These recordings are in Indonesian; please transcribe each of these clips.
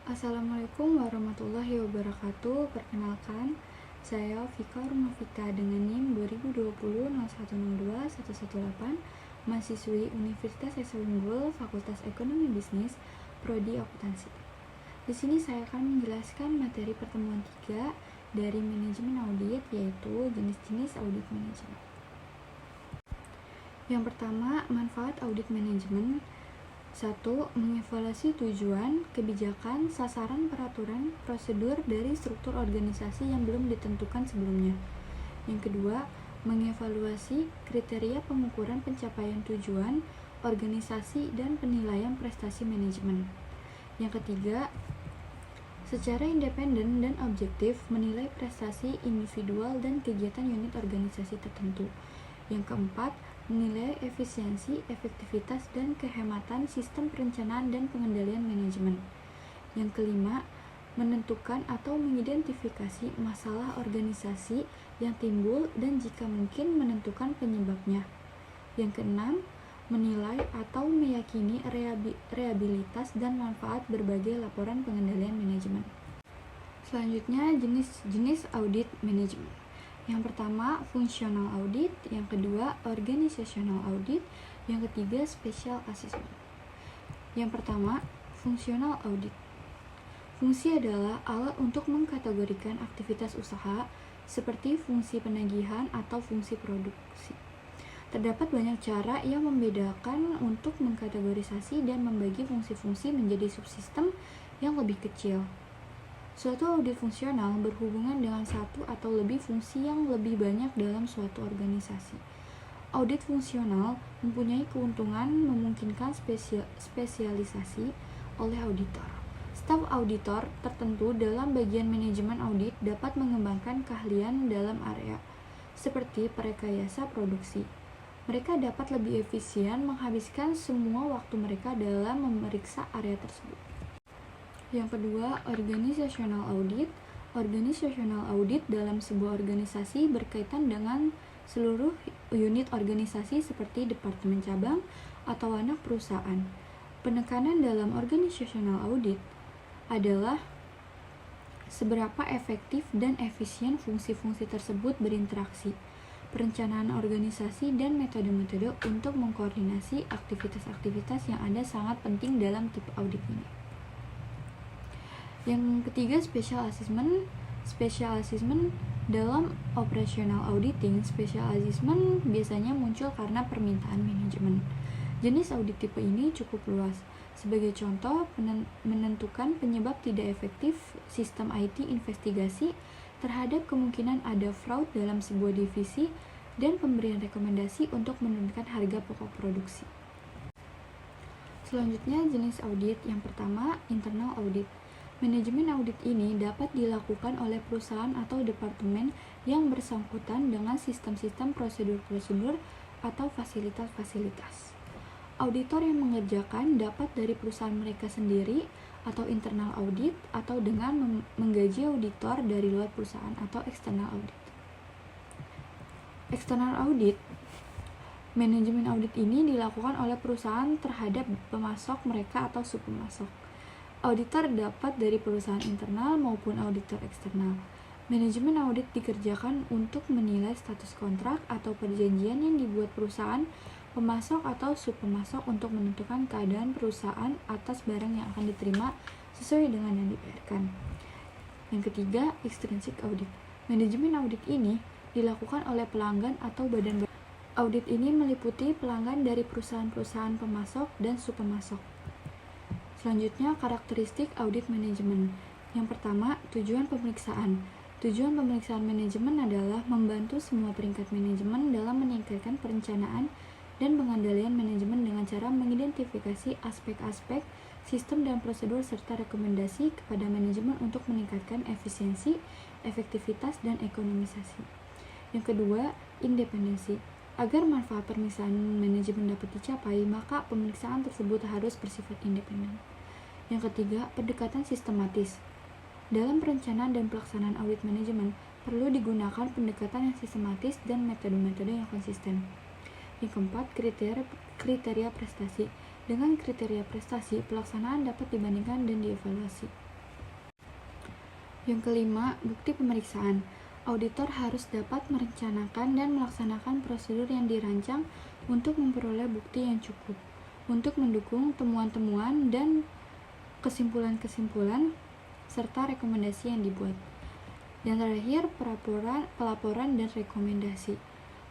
Assalamualaikum warahmatullahi wabarakatuh. Perkenalkan, saya Vika Rumafika dengan NIM 2020-0102-118, mahasiswi Universitas Esa Unggul, Fakultas Ekonomi Bisnis, Prodi Akuntansi. Di sini saya akan menjelaskan materi pertemuan 3 dari manajemen audit, yaitu jenis-jenis audit manajemen. Yang pertama, manfaat audit manajemen. 1. Mengevaluasi tujuan, kebijakan, sasaran, peraturan, prosedur dari struktur organisasi yang belum ditentukan sebelumnya. Yang kedua, mengevaluasi kriteria pengukuran pencapaian tujuan, organisasi, dan penilaian prestasi manajemen. Yang ketiga, secara independen dan objektif menilai prestasi individual dan kegiatan unit organisasi tertentu. Yang keempat, menilai efisiensi, efektivitas, dan kehematan sistem perencanaan dan pengendalian manajemen. Yang kelima, menentukan atau mengidentifikasi masalah organisasi yang timbul dan jika mungkin menentukan penyebabnya. Yang keenam, menilai atau meyakini reliabilitas dan manfaat berbagai laporan pengendalian manajemen. Selanjutnya, jenis-jenis audit manajemen. Yang pertama, fungsional audit, yang kedua, organizational audit, yang ketiga, special assessment. Yang pertama, fungsional audit. Fungsi adalah alat untuk mengkategorikan aktivitas usaha seperti fungsi penagihan atau fungsi produksi. Terdapat banyak cara yang membedakan untuk mengkategorisasi dan membagi fungsi-fungsi menjadi subsistem yang lebih kecil. Suatu audit fungsional berhubungan dengan satu atau lebih fungsi yang lebih banyak dalam suatu organisasi. Audit fungsional mempunyai keuntungan memungkinkan spesialisasi oleh auditor. Staf auditor tertentu dalam bagian manajemen audit dapat mengembangkan keahlian dalam area, seperti perekayasa produksi. Mereka dapat lebih efisien menghabiskan semua waktu mereka dalam memeriksa area tersebut. Yang kedua, organizational audit. Organizational audit dalam sebuah organisasi berkaitan dengan seluruh unit organisasi seperti departemen cabang atau anak perusahaan. Penekanan dalam organizational audit adalah seberapa efektif dan efisien fungsi-fungsi tersebut berinteraksi, perencanaan organisasi, dan metode-metode untuk mengkoordinasi aktivitas-aktivitas yang ada sangat penting dalam tipe audit ini. Yang ketiga, special assessment. Special assessment dalam operational auditing, special assessment biasanya muncul karena permintaan manajemen. Jenis audit tipe ini cukup luas. Sebagai contoh, menentukan penyebab tidak efektif sistem IT investigasi terhadap kemungkinan ada fraud dalam sebuah divisi dan pemberian rekomendasi untuk menurunkan harga pokok produksi. Selanjutnya, jenis audit yang pertama, internal audit. Manajemen audit ini dapat dilakukan oleh perusahaan atau departemen yang bersangkutan dengan sistem-sistem prosedur-prosedur atau fasilitas-fasilitas. Auditor yang mengerjakan dapat dari perusahaan mereka sendiri atau internal audit atau dengan menggaji auditor dari luar perusahaan atau external audit. External audit. Manajemen audit ini dilakukan oleh perusahaan terhadap pemasok mereka atau subpemasok. Auditor dapat dari perusahaan internal maupun auditor eksternal. Manajemen audit dikerjakan untuk menilai status kontrak atau perjanjian yang dibuat perusahaan, pemasok atau subpemasok untuk menentukan keadaan perusahaan atas barang yang akan diterima sesuai dengan yang dibayarkan. Yang ketiga, extrinsic audit. Manajemen audit ini dilakukan oleh pelanggan atau badan audit ini meliputi pelanggan dari perusahaan-perusahaan pemasok dan subpemasok. Selanjutnya, karakteristik audit manajemen. Yang pertama, tujuan pemeriksaan. Tujuan pemeriksaan manajemen adalah membantu semua peringkat manajemen dalam meningkatkan perencanaan dan pengendalian manajemen dengan cara mengidentifikasi aspek-aspek sistem dan prosedur serta rekomendasi kepada manajemen untuk meningkatkan efisiensi, efektivitas, dan ekonomisasi. Yang kedua, independensi. Agar manfaat pemeriksaan manajemen dapat dicapai, maka pemeriksaan tersebut harus bersifat independen. Yang ketiga, pendekatan sistematis. Dalam perencanaan dan pelaksanaan audit manajemen, perlu digunakan pendekatan yang sistematis dan metode-metode yang konsisten. Yang keempat, kriteria prestasi. Dengan kriteria prestasi, pelaksanaan dapat dibandingkan dan dievaluasi. Yang kelima, bukti pemeriksaan. Auditor harus dapat merencanakan dan melaksanakan prosedur yang dirancang untuk memperoleh bukti yang cukup, untuk mendukung temuan-temuan dan kesimpulan-kesimpulan serta rekomendasi yang dibuat. Yang terakhir, pelaporan dan rekomendasi.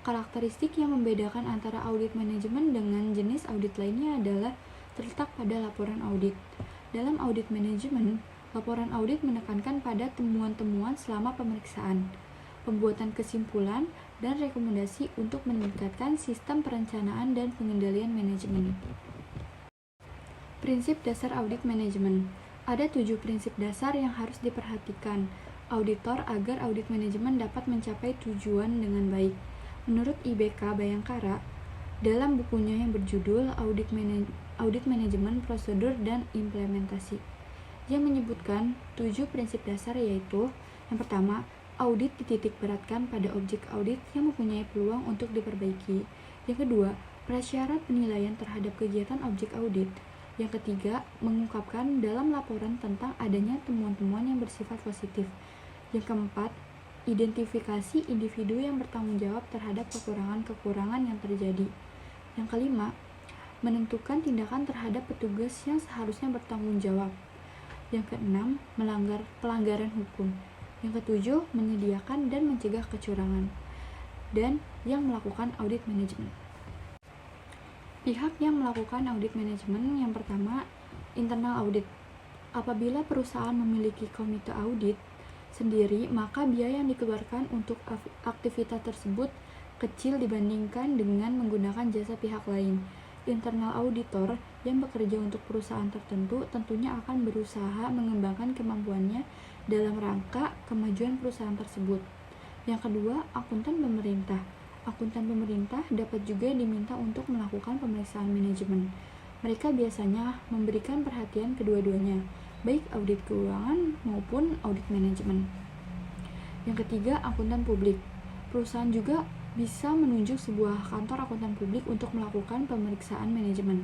Karakteristik yang membedakan antara audit manajemen dengan jenis audit lainnya adalah terletak pada laporan audit. Dalam audit manajemen, laporan audit menekankan pada temuan-temuan selama pemeriksaan, pembuatan kesimpulan, dan rekomendasi untuk meningkatkan sistem perencanaan dan pengendalian manajemen. Prinsip dasar audit manajemen. Ada 7 prinsip dasar yang harus diperhatikan auditor agar audit manajemen dapat mencapai tujuan dengan baik. Menurut IBK Bayangkara, dalam bukunya yang berjudul Audit Manajemen Prosedur dan Implementasi, yang menyebutkan 7 prinsip dasar, yaitu yang pertama, audit dititik beratkan pada objek audit yang mempunyai peluang untuk diperbaiki. Yang kedua, prasyarat penilaian terhadap kegiatan objek audit. Yang ketiga, mengungkapkan dalam laporan tentang adanya temuan-temuan yang bersifat positif. Yang keempat, identifikasi individu yang bertanggung jawab terhadap kekurangan-kekurangan yang terjadi. Yang kelima, menentukan tindakan terhadap petugas yang seharusnya bertanggung jawab. Yang keenam, pelanggaran hukum. Yang ketujuh, menyediakan dan mencegah kecurangan. Dan yang melakukan audit manajemen. Pihak yang melakukan audit manajemen yang pertama, internal audit. Apabila perusahaan memiliki komite audit sendiri, maka biaya yang dikeluarkan untuk aktivitas tersebut kecil dibandingkan dengan menggunakan jasa pihak lain. Internal auditor yang bekerja untuk perusahaan tertentu tentunya akan berusaha mengembangkan kemampuannya dalam rangka kemajuan perusahaan tersebut. Yang kedua, akuntan pemerintah. Akuntan pemerintah dapat juga diminta untuk melakukan pemeriksaan manajemen. Mereka biasanya memberikan perhatian kedua-duanya, baik audit keuangan maupun audit manajemen. Yang ketiga, akuntan publik. Perusahaan juga bisa menunjuk sebuah kantor akuntan publik untuk melakukan pemeriksaan manajemen.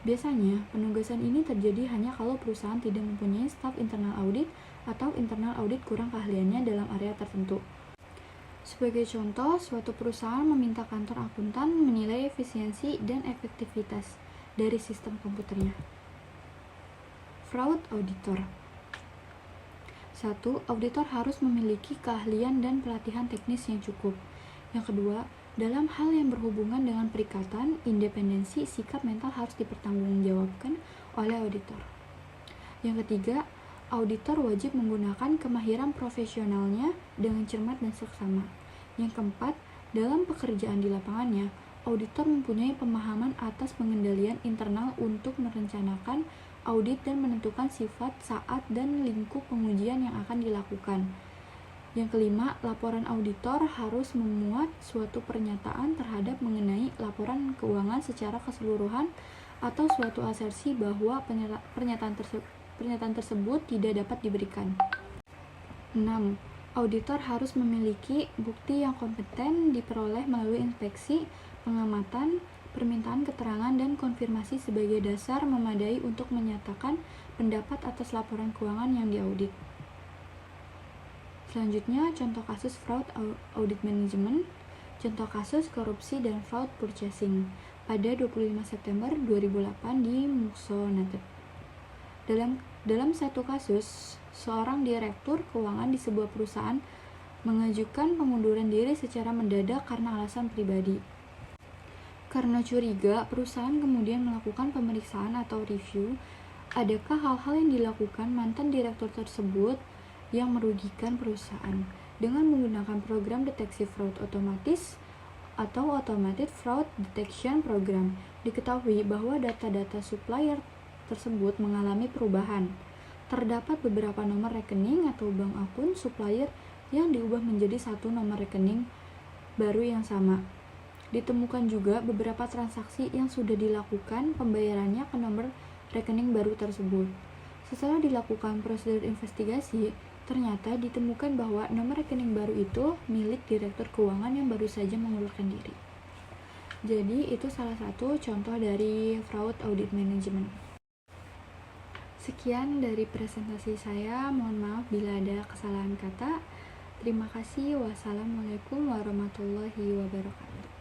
Biasanya, penugasan ini terjadi hanya kalau perusahaan tidak mempunyai staf internal audit atau internal audit kurang keahliannya dalam area tertentu. Sebagai contoh, suatu perusahaan meminta kantor akuntan menilai efisiensi dan efektivitas dari sistem komputernya. Fraud auditor. 1. Auditor harus memiliki keahlian dan pelatihan teknis yang cukup. Yang kedua, dalam hal yang berhubungan dengan perikatan, independensi, sikap mental harus dipertanggungjawabkan oleh auditor. Yang ketiga, auditor wajib menggunakan kemahiran profesionalnya dengan cermat dan seksama. Yang keempat, dalam pekerjaan di lapangannya, auditor mempunyai pemahaman atas pengendalian internal untuk merencanakan audit dan menentukan sifat, saat, dan lingkup pengujian yang akan dilakukan. Yang kelima, laporan auditor harus memuat suatu pernyataan terhadap mengenai laporan keuangan secara keseluruhan atau suatu asersi bahwa pernyataan tersebut tidak dapat diberikan. 6. Auditor harus memiliki bukti yang kompeten diperoleh melalui inspeksi, pengamatan, permintaan keterangan, dan konfirmasi sebagai dasar memadai untuk menyatakan pendapat atas laporan keuangan yang diaudit. Selanjutnya, contoh kasus fraud audit management, contoh kasus korupsi dan fraud purchasing pada 25 September 2008 di Muxonatet. Dalam satu kasus, seorang direktur keuangan di sebuah perusahaan mengajukan pengunduran diri secara mendadak karena alasan pribadi. Karena curiga, perusahaan kemudian melakukan pemeriksaan atau review, adakah hal-hal yang dilakukan mantan direktur tersebut yang merugikan perusahaan dengan menggunakan program deteksi fraud otomatis atau Automated Fraud Detection Program. Diketahui bahwa data-data supplier tersebut mengalami perubahan. Terdapat beberapa nomor rekening atau bank akun supplier yang diubah menjadi satu nomor rekening baru yang sama. Ditemukan juga beberapa transaksi yang sudah dilakukan pembayarannya ke nomor rekening baru tersebut. Setelah dilakukan prosedur investigasi, ternyata ditemukan bahwa nomor rekening baru itu milik direktur keuangan yang baru saja mengundurkan diri. Jadi itu salah satu contoh dari fraud audit management. Sekian dari presentasi saya, mohon maaf bila ada kesalahan kata. Terima kasih. Wassalamualaikum warahmatullahi wabarakatuh.